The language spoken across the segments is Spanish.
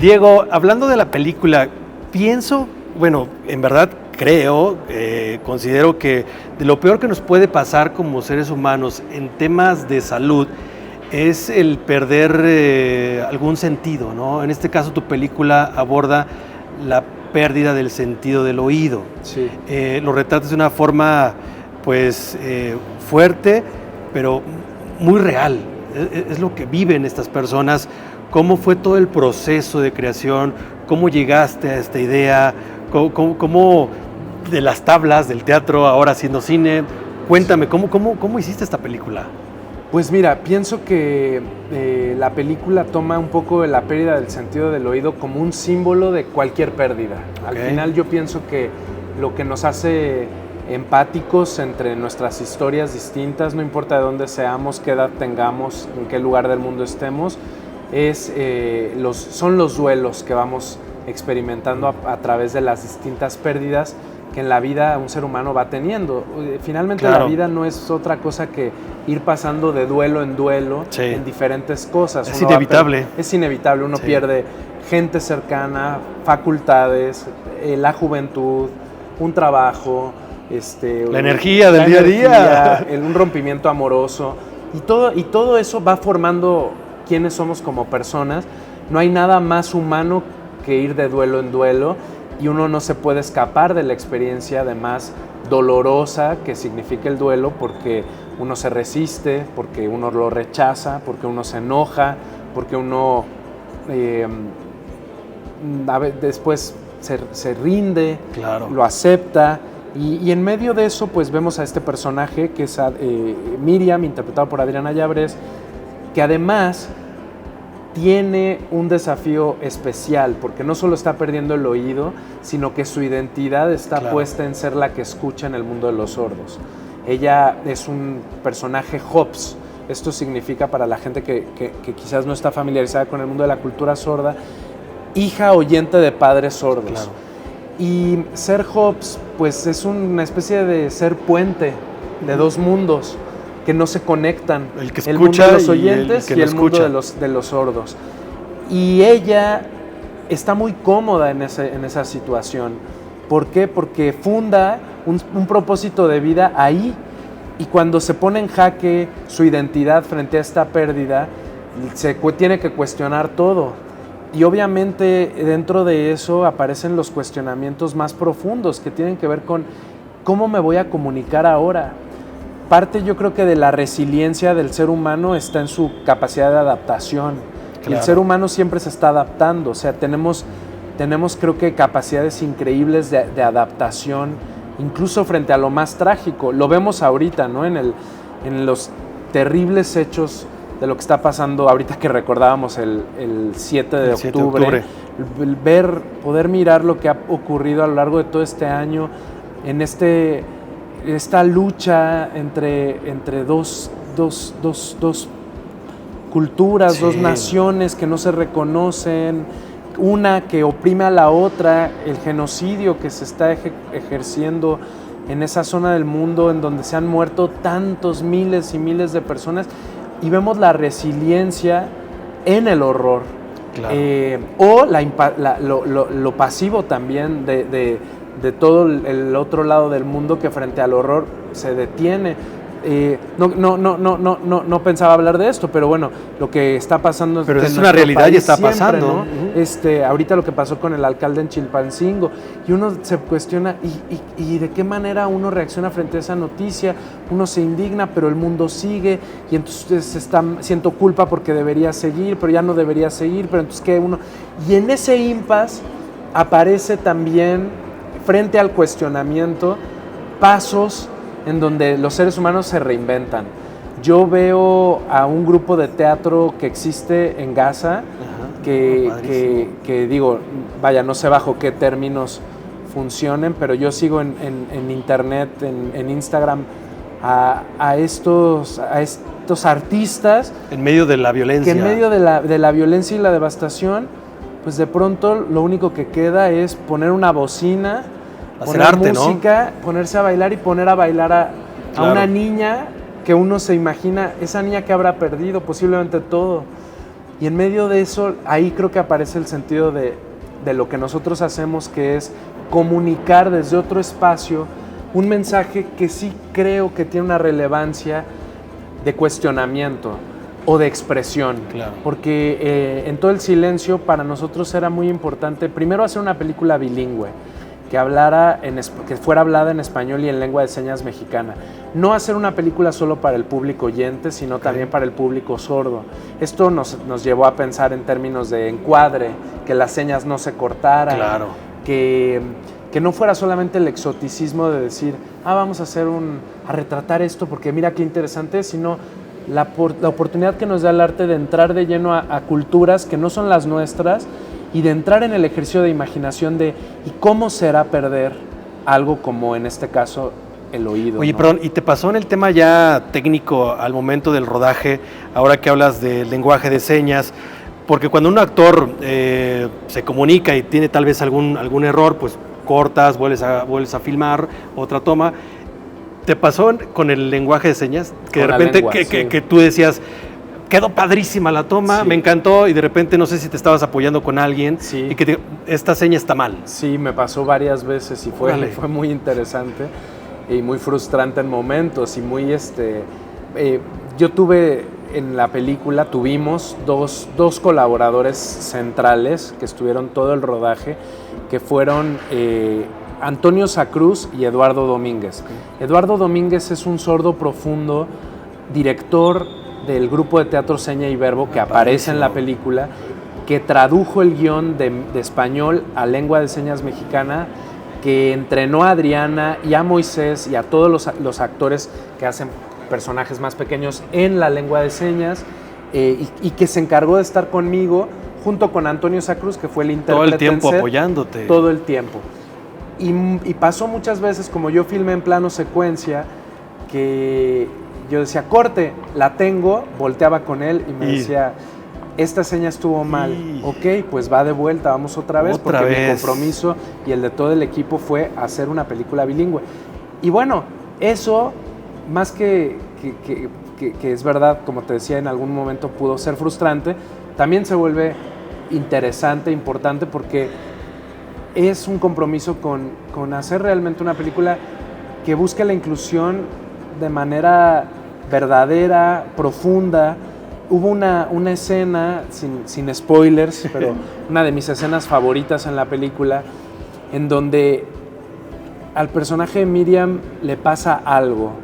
Diego, hablando de la película, pienso, bueno, en verdad creo, considero que de lo peor que nos puede pasar como seres humanos en temas de salud es el perder algún sentido, ¿no? En este caso tu película aborda la pérdida del sentido del oído. Sí. Lo retratas de una forma, pues, fuerte, pero muy real. Es lo que viven estas personas. ¿Cómo fue todo el proceso de creación? ¿Cómo llegaste a esta idea? ¿Cómo de las tablas del teatro ahora haciendo cine? Cuéntame, ¿cómo hiciste esta película? Pues mira, pienso que la película toma un poco de la pérdida del sentido del oído como un símbolo de cualquier pérdida. Al final yo pienso que lo que nos hace empáticos entre nuestras historias distintas, no importa de dónde seamos, qué edad tengamos, en qué lugar del mundo estemos, son los duelos que vamos experimentando a través de las distintas pérdidas que en la vida un ser humano va teniendo. Finalmente la vida no es otra cosa que ir pasando de duelo en duelo en diferentes cosas. Es inevitable. Es inevitable, uno pierde gente cercana, facultades, la juventud, un trabajo, la energía del día a día, un rompimiento amoroso y todo eso va formando quiénes somos como personas. No hay nada más humano que ir de duelo en duelo y uno no se puede escapar de la experiencia además dolorosa que significa el duelo, porque uno se resiste, porque uno lo rechaza, porque uno se enoja, porque uno después se rinde, lo acepta. Y en medio de eso pues vemos a este personaje que es Miriam, interpretado por Adriana Llabres, que además tiene un desafío especial, porque no solo está perdiendo el oído, sino que su identidad está puesta en ser la que escucha en el mundo de los sordos. Ella es un personaje Hobbes. Esto significa, para la gente que quizás no está familiarizada con el mundo de la cultura sorda, hija oyente de padres sordos. Y ser Hobbes, pues es una especie de ser puente de dos mundos que no se conectan, el que escucha, el mundo de los oyentes y el mundo de los sordos. Y ella está muy cómoda en esa situación. ¿Por qué? Porque funda un propósito de vida ahí, y cuando se pone en jaque su identidad frente a esta pérdida, se tiene que cuestionar todo. Y obviamente dentro de eso aparecen los cuestionamientos más profundos que tienen que ver con ¿cómo me voy a comunicar ahora? Parte, yo creo que de la resiliencia del ser humano está en su capacidad de adaptación. Y el ser humano siempre se está adaptando. O sea, tenemos creo que capacidades increíbles de adaptación, incluso frente a lo más trágico. Lo vemos ahorita, ¿no? En los terribles hechos de lo que está pasando ahorita, que recordábamos el 7 de octubre. Poder mirar lo que ha ocurrido a lo largo de todo este año en esta lucha entre dos culturas, dos naciones que no se reconocen, una que oprime a la otra, el genocidio que se está ejerciendo en esa zona del mundo en donde se han muerto tantos miles y miles de personas, y vemos la resiliencia en el horror, o lo pasivo también de todo el otro lado del mundo, que frente al horror se detiene. No pensaba hablar de esto, pero bueno, lo que está pasando... Pero es una realidad y está pasando. ¿No? Ahorita lo que pasó con el alcalde en Chilpancingo, y uno se cuestiona, ¿y de qué manera uno reacciona frente a esa noticia? Uno se indigna, pero el mundo sigue, y entonces siento culpa porque debería seguir, pero ya no debería seguir, pero entonces ¿qué uno? Y en ese impasse aparece también, frente al cuestionamiento, pasos en donde los seres humanos se reinventan. Yo veo a un grupo de teatro que existe en Gaza, que digo, vaya, no sé bajo qué términos funcionen, pero yo sigo en internet, en Instagram, a estos artistas. En medio de la violencia. Que en medio de la violencia y la devastación, pues de pronto lo único que queda es poner una bocina, poner arte, música, ¿no? Ponerse a bailar y poner a bailar a una niña que uno se imagina, esa niña que habrá perdido posiblemente todo. Y en medio de eso, ahí creo que aparece el sentido de lo que nosotros hacemos, que es comunicar desde otro espacio un mensaje que sí creo que tiene una relevancia de cuestionamiento o de expresión. Claro. Porque en todo el silencio para nosotros era muy importante, primero, hacer una película bilingüe, que fuera hablada en español y en lengua de señas mexicana. No hacer una película solo para el público oyente, sino también para el público sordo. Esto nos llevó a pensar en términos de encuadre, que las señas no se cortaran, claro, que no fuera solamente el exoticismo de decir, vamos a retratar esto porque mira qué interesante, sino la oportunidad que nos da el arte de entrar de lleno a culturas que no son las nuestras, y de entrar en el ejercicio de imaginación de ¿y cómo será perder algo como en este caso el oído? Oye, ¿no? perdón, ¿y te pasó en el tema ya técnico al momento del rodaje, ahora que hablas del lenguaje de señas? Porque cuando un actor se comunica y tiene tal vez algún error, pues cortas, vuelves a filmar otra toma. ¿Te pasó con el lenguaje de señas? Que con de repente lengua, sí. que tú decías, quedó padrísima la toma, sí, me encantó, y de repente no sé si te estabas apoyando con alguien, sí, y que esta seña está mal. Sí, me pasó varias veces y fue muy interesante y muy frustrante en momentos y muy yo tuve en la película, tuvimos dos colaboradores centrales que estuvieron todo el rodaje, que fueron Antonio Sacruz y Eduardo Domínguez. Okay. Eduardo Domínguez es un sordo profundo, director del grupo de teatro Seña y Verbo que aparece en la película, que tradujo el guión de español a lengua de señas mexicana, que entrenó a Adriana y a Moisés y a todos los actores que hacen personajes más pequeños en la lengua de señas, y que se encargó de estar conmigo junto con Antonio Sacruz, que fue el intérprete. Todo el tiempo apoyándote. Todo el tiempo. Y pasó muchas veces, como yo filmé en plano secuencia, que yo decía, corte, la tengo, volteaba con él y me decía, esta seña estuvo mal. Ok, pues va de vuelta, vamos otra vez, porque mi compromiso y el de todo el equipo fue hacer una película bilingüe. Y bueno, eso, más que es verdad, como te decía, en algún momento pudo ser frustrante, también se vuelve interesante, importante, porque es un compromiso con hacer realmente una película que busque la inclusión de manera verdadera, profunda. Hubo una escena, sin spoilers, pero una de mis escenas favoritas en la película, en donde al personaje de Miriam le pasa algo,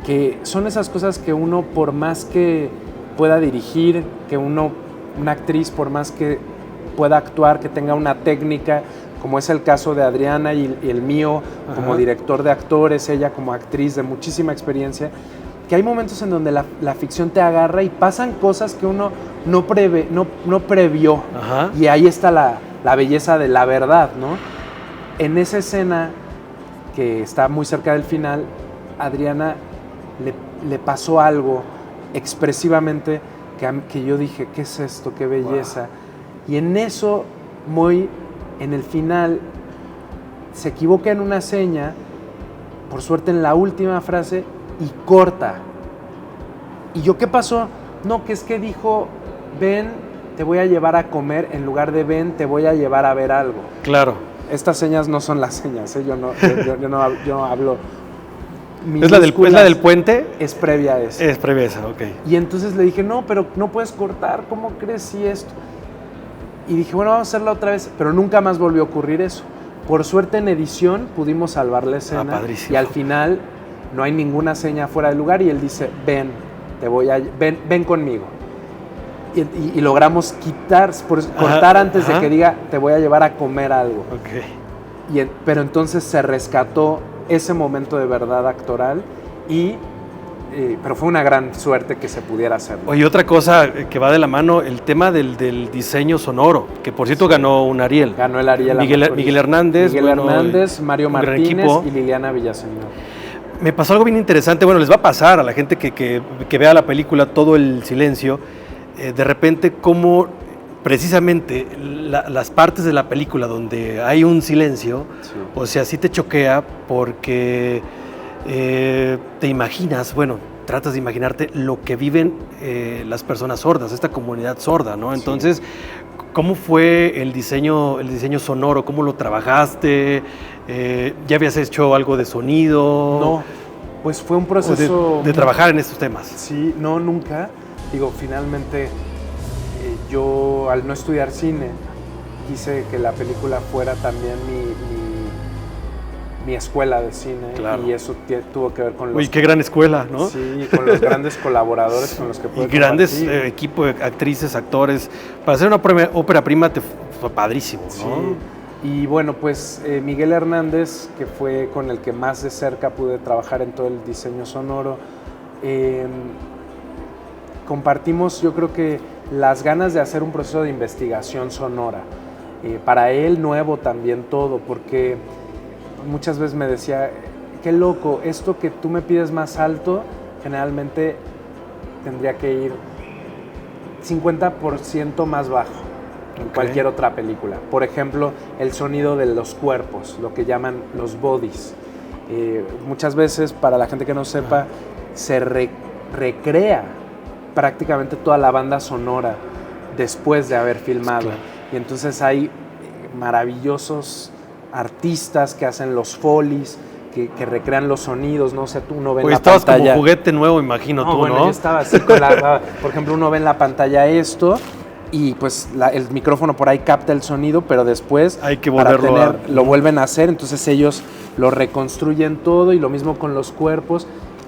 que son esas cosas que uno, por más que pueda dirigir, que una actriz, por más que pueda actuar, que tenga una técnica, como es el caso de Adriana y el mío, como director de actores, ella como actriz de muchísima experiencia, que hay momentos en donde la ficción te agarra y pasan cosas que uno no previó. Ajá. Y ahí está la belleza de la verdad, ¿no? En esa escena, que está muy cerca del final, Adriana le pasó algo expresivamente que yo dije, ¿qué es esto? ¡Qué belleza! Wow. Y en eso, en el final, se equivoca en una seña, por suerte en la última frase, y corta. ¿Y yo qué pasó? No, que es que dijo, ven, te voy a llevar a comer, en lugar de ven, te voy a llevar a ver algo. Claro. Estas señas no son las señas, ¿eh? Yo no hablo. ¿Es la del puente? Es previa a eso. Es previa a esa, ok. Y entonces le dije, no, pero no puedes cortar, ¿cómo crees si esto? Y dije, bueno, vamos a hacerla otra vez, pero nunca más volvió a ocurrir eso. Por suerte en edición pudimos salvar la escena, y al final no hay ninguna seña fuera de lugar y él dice, ven conmigo. Y logramos cortar antes de que diga, te voy a llevar a comer algo. Okay. Pero entonces se rescató ese momento de verdad actoral, pero fue una gran suerte que se pudiera hacer, ¿no? Oye, otra cosa que va de la mano, el tema del diseño sonoro, que por cierto ganó un Ariel. Ganó el Ariel. Miguel Hernández. Mario Martínez y Liliana Villaseñor. Me pasó algo bien interesante, bueno, les va a pasar a la gente que vea la película Todo el Silencio, de repente cómo precisamente las partes de la película donde hay un silencio, o sea, sí te choquea porque te imaginas, bueno, tratas de imaginarte lo que viven las personas sordas, esta comunidad sorda, ¿no? Entonces, sí. ¿Cómo fue el diseño sonoro? ¿Cómo lo trabajaste? ¿Ya habías hecho algo de sonido? No, pues fue un proceso... De trabajar en estos temas. Sí, no, nunca. Digo, finalmente yo al no estudiar cine quise que la película fuera también mi escuela de cine, claro. Y eso tuvo que ver con los... Uy, qué gran escuela, ¿no? Sí, con los grandes colaboradores con los que pude compartir. Y grandes equipo de actrices, actores. Para hacer una ópera prima te fue padrísimo, ¿no? Sí. Y bueno, pues Miguel Hernández, que fue con el que más de cerca pude trabajar en todo el diseño sonoro, compartimos, yo creo que las ganas de hacer un proceso de investigación sonora. Para él nuevo también todo, porque muchas veces me decía, qué loco, esto que tú me pides más alto, generalmente tendría que ir 50% más bajo en cualquier otra película. Por ejemplo, el sonido de los cuerpos, lo que llaman los bodies. Muchas veces, para la gente que no sepa, se recrea prácticamente toda la banda sonora después de haber filmado. Claro. Y entonces hay maravillosos artistas que hacen los folies, que recrean los sonidos, ¿no? O sea, uno ve en la pantalla... estabas como juguete nuevo, imagino tú, bueno, ¿no? Yo estaba así con por ejemplo, uno ve en la pantalla esto y pues el micrófono por ahí capta el sonido, pero después hay que volverlo lo vuelven a hacer, entonces ellos lo reconstruyen todo, y lo mismo con los cuerpos.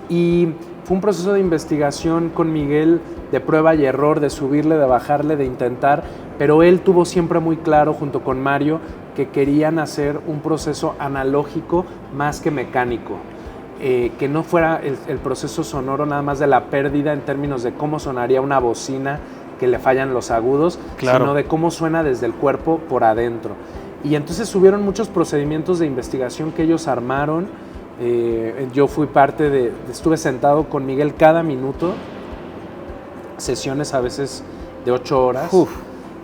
Y fue un proceso de investigación con Miguel, de prueba y error, de subirle, de bajarle, de intentar, pero él tuvo siempre muy claro, junto con Mario, que querían hacer un proceso analógico más que mecánico, que no fuera el proceso sonoro nada más de la pérdida en términos de cómo sonaría una bocina que le fallan los agudos, claro, sino de cómo suena desde el cuerpo por adentro. Y entonces hubieron muchos procedimientos de investigación que ellos armaron. Yo fui parte estuve sentado con Miguel cada minuto, sesiones a veces de 8 horas.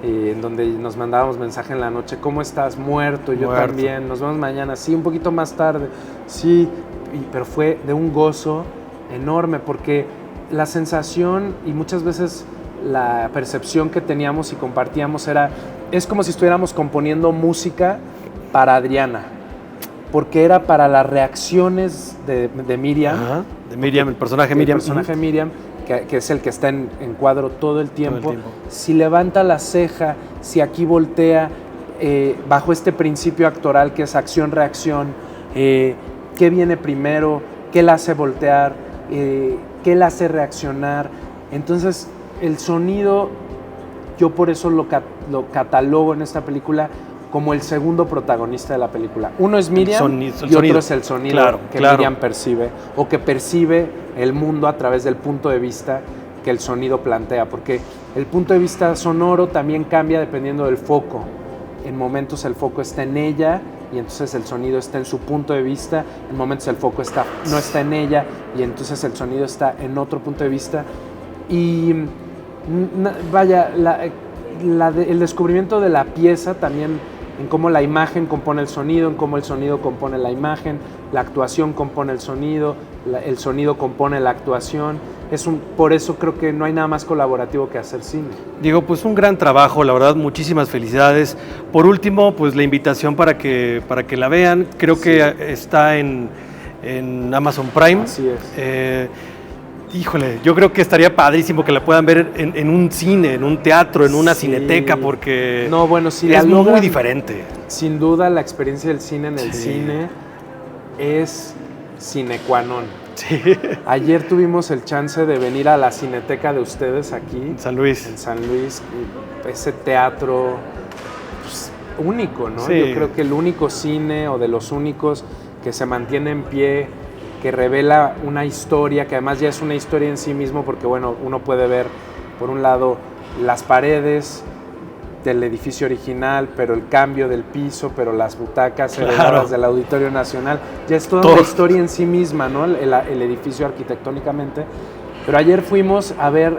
En donde nos mandábamos mensaje en la noche, ¿cómo estás? Muerto, yo también, nos vemos mañana, sí, un poquito más tarde, sí, pero fue de un gozo enorme, porque la sensación y muchas veces la percepción que teníamos y compartíamos es como si estuviéramos componiendo música para Adriana, porque era para las reacciones de Miriam. Ajá, de Miriam, el personaje Miriam. El personaje Miriam, que es el que está en cuadro todo el tiempo. Si levanta la ceja, si aquí voltea, bajo este principio actoral que es acción-reacción, ¿qué viene primero? ¿Qué la hace voltear? ¿Qué la hace reaccionar? Entonces, el sonido, yo por eso lo catalogo en esta película como el segundo protagonista de la película. Uno es Miriam y otro es el sonido que Miriam percibe, o que percibe el mundo a través del punto de vista que el sonido plantea, porque el punto de vista sonoro también cambia dependiendo del foco. En momentos el foco está en ella y entonces el sonido está en su punto de vista, en momentos el foco no está en ella y entonces el sonido está en otro punto de vista. Y vaya, el descubrimiento de la pieza también, en cómo la imagen compone el sonido, en cómo el sonido compone la imagen, la actuación compone el sonido compone la actuación. Por eso creo que no hay nada más colaborativo que hacer cine. Diego, pues un gran trabajo, la verdad, muchísimas felicidades. Por último, pues la invitación para que la vean, creo que está en Amazon Prime. Así es. Híjole, yo creo que estaría padrísimo que la puedan ver en un cine, en un teatro, en una cineteca, porque es muy diferente. Sin duda, la experiencia del cine en el cine es sine qua non. Sí. Ayer tuvimos el chance de venir a la cineteca de ustedes aquí. En San Luis. En San Luis, ese teatro pues, único, ¿no? Sí. Yo creo que el único cine, o de los únicos, que se mantiene en pie, que revela una historia, que además ya es una historia en sí mismo, porque bueno, uno puede ver, por un lado, las paredes del edificio original, pero el cambio del piso, pero las butacas heredadas del Auditorio Nacional, ya es toda una historia en sí misma, ¿no? El edificio arquitectónicamente. Pero ayer fuimos a ver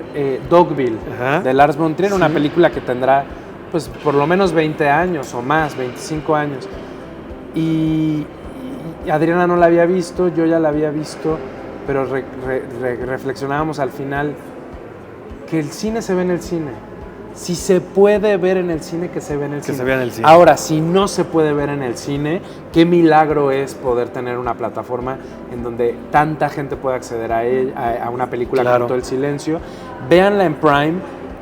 Dogville, de Lars von Trier, una película que tendrá, pues, por lo menos 20 años o más, 25 años. Y Adriana no la había visto, yo ya la había visto, pero reflexionábamos al final que el cine se ve en el cine. Si se puede ver en el cine, que se ve en el cine. Se vea en el cine. Ahora, si no se puede ver en el cine, qué milagro es poder tener una plataforma en donde tanta gente pueda acceder a una película como Todo el Silencio. Véanla en Prime,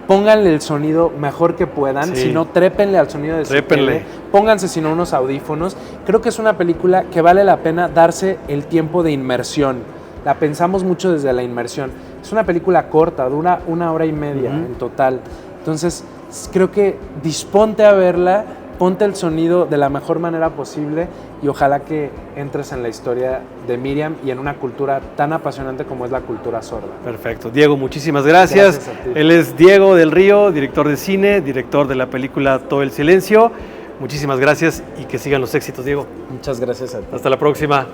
pónganle el sonido mejor que puedan, si no, trépenle al sonido de su tele, pónganse si no unos audífonos. Creo que es una película que vale la pena darse el tiempo de inmersión. La pensamos mucho desde la inmersión. Es una película corta, dura 1 hora y media en total. Entonces, creo que disponte a verla, ponte el sonido de la mejor manera posible y ojalá que entres en la historia de Miriam y en una cultura tan apasionante como es la cultura sorda. Perfecto. Diego, muchísimas gracias. Gracias a ti. Él es Diego del Río, director de cine, director de la película Todo el Silencio. Muchísimas gracias y que sigan los éxitos, Diego. Muchas gracias a ti. Hasta la próxima.